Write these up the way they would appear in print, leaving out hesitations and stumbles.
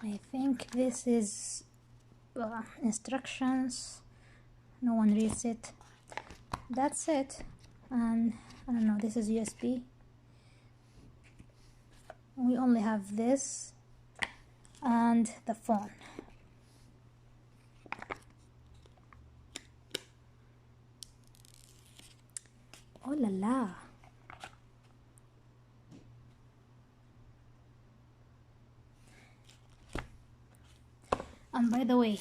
I think this is instructions. No one reads it. That's it. And I don't know, this is USB. We only have this and the phone. Oh la la. And by the way,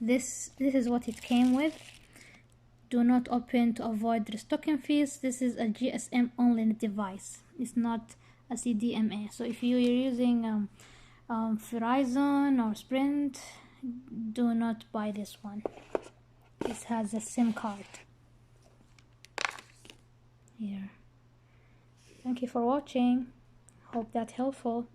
this is what it came with. Do not open to avoid restocking fees. This is a GSM only device. It's not a CDMA. So if you're using Verizon or Sprint, do not buy this one. This has a SIM card. Here. Thank you for watching. Hope that's helpful.